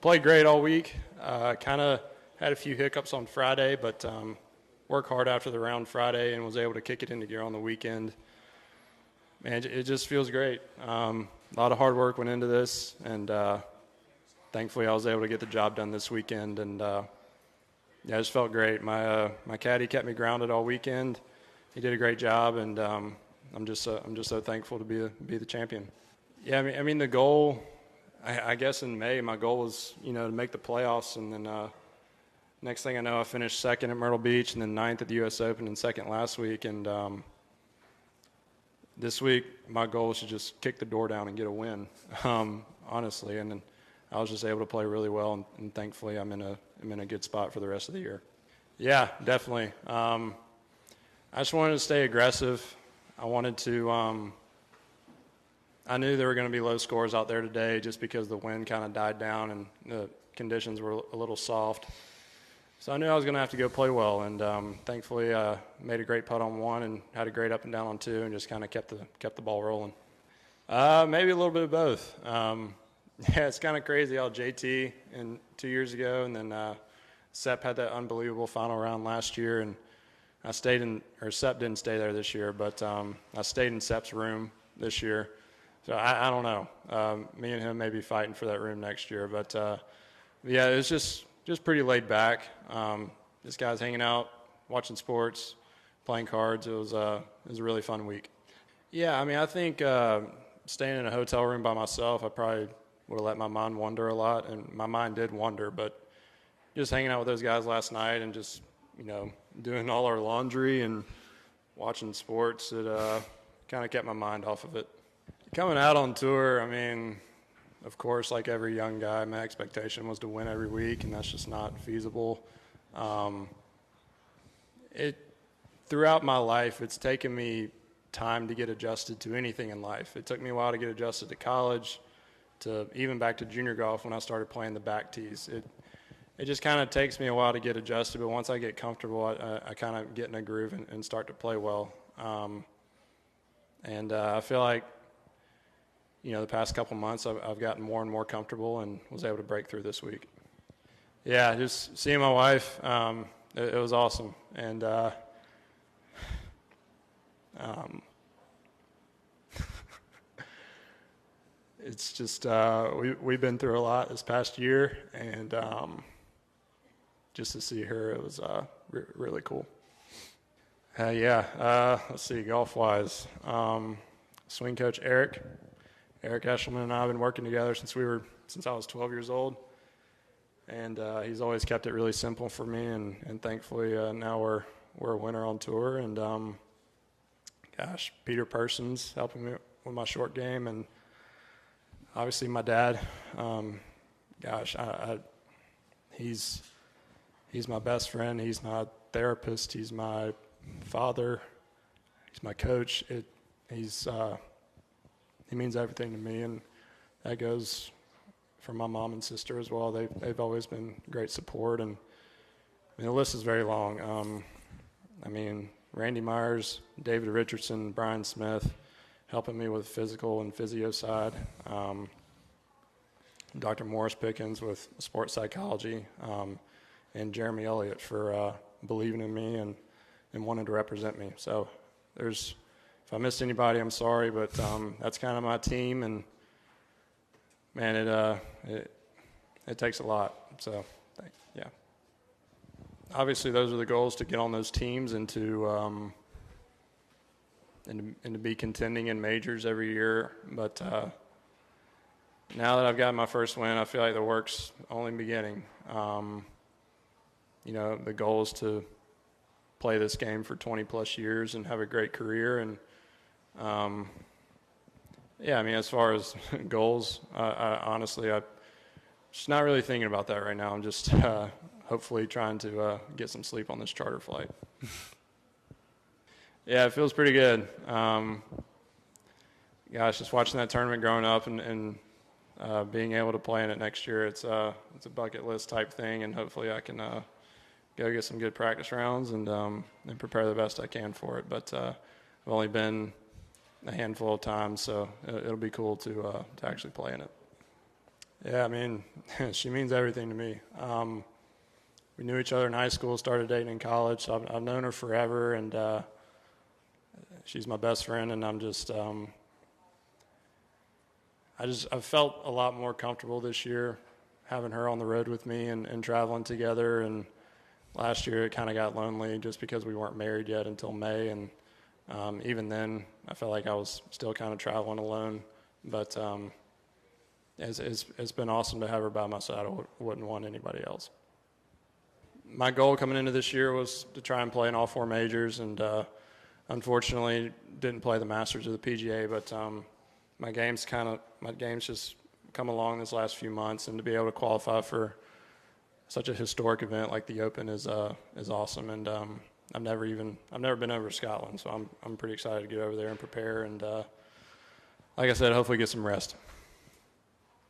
Played great all week. Kind of had a few hiccups on Friday, but worked hard after the round Friday and was able to kick it into gear on the weekend. Man, it just feels great. A lot of hard work went into this, and thankfully I was able to get the job done this weekend. And yeah, it just felt great. My caddy kept me grounded all weekend. He did a great job, and I'm just so thankful to be the champion. Yeah, I mean the goal. I guess in May, my goal was, to make the playoffs, and then next thing I know, I finished second at Myrtle Beach, and then ninth at the U.S. Open, and second last week. And this week, my goal was to just kick the door down and get a win, honestly. And then I was just able to play really well, and thankfully, I'm in a good spot for the rest of the year. Yeah, definitely. I just wanted to stay aggressive. I wanted to. I knew there were going to be low scores out there today just because the wind kind of died down and the conditions were a little soft. So I knew I was going to have to go play well, and thankfully made a great putt on one and had a great up and down on two and just kind of kept the ball rolling. Maybe a little bit of both. Yeah, it's kind of crazy how JT 2 years ago, and then Sepp had that unbelievable final round last year, and Sepp didn't stay there this year, but I stayed in Sepp's room this year. So I don't know. Me and him may be fighting for that room next year. But, yeah, it was just pretty laid back. This guy's hanging out, watching sports, playing cards. It was a really fun week. Yeah, I mean, I think staying in a hotel room by myself, I probably would have let my mind wander a lot. And my mind did wander. But just hanging out with those guys last night and just, doing all our laundry and watching sports, it kind of kept my mind off of it. Coming out on tour, I mean, of course, like every young guy, my expectation was to win every week, and that's just not feasible. Throughout my life, it's taken me time to get adjusted to anything in life. It took me a while to get adjusted to college, to even back to junior golf when I started playing the back tees. It just kind of takes me a while to get adjusted, but once I get comfortable, I kind of get in a groove and start to play well. I feel like, the past couple months, I've gotten more and more comfortable and was able to break through this week. Yeah, just seeing my wife, it was awesome. And it's just we've been through a lot this past year, and just to see her, it was really cool. Let's see, golf-wise. Swing coach Eric Eshelman and I have been working together since I was 12 years old, and he's always kept it really simple for me, and thankfully now we're a winner on tour. And Peter Persons helping me with my short game, and obviously my dad. He's my best friend. He's my therapist. He's my father. He's my coach. He means everything to me, and that goes for my mom and sister as well. They've always been great support, and the list is very long. Randy Myers, David Richardson, Brian Smith, helping me with physical and physio side. Dr. Morris Pickens with sports psychology, and Jeremy Elliott for believing in me and wanting to represent me. So if I missed anybody, I'm sorry, but that's kind of my team, and man, it takes a lot. So, yeah. Obviously, those are the goals, to get on those teams and to be contending in majors every year. But now that I've got my first win, I feel like the work's only beginning. The goal is to play this game for 20 plus years and have a great career. And as far as goals, I honestly, I'm just not really thinking about that right now. I'm just hopefully trying to get some sleep on this charter flight. Yeah, it feels pretty good. Just watching that tournament growing up and being able to play in it next year, it's a bucket list type thing, and hopefully I can go get some good practice rounds and prepare the best I can for it. But I've only been a handful of times, so it'll be cool to actually play in it. Yeah, I mean, she means everything to me. We knew each other in high school, started dating in college, so I've known her forever, and she's my best friend, and I felt a lot more comfortable this year having her on the road with me and traveling together. And last year it kind of got lonely just because we weren't married yet until May, and even then I felt like I was still kind of traveling alone. But it's been awesome to have her by my side. I wouldn't want anybody else. My goal coming into this year was to try and play in all 4 majors, and unfortunately didn't play the Masters of the PGA, but my game's just come along this last few months, and to be able to qualify for such a historic event like the Open is awesome. And I've never been over to Scotland, so I'm pretty excited to get over there and prepare, and like I said, hopefully get some rest.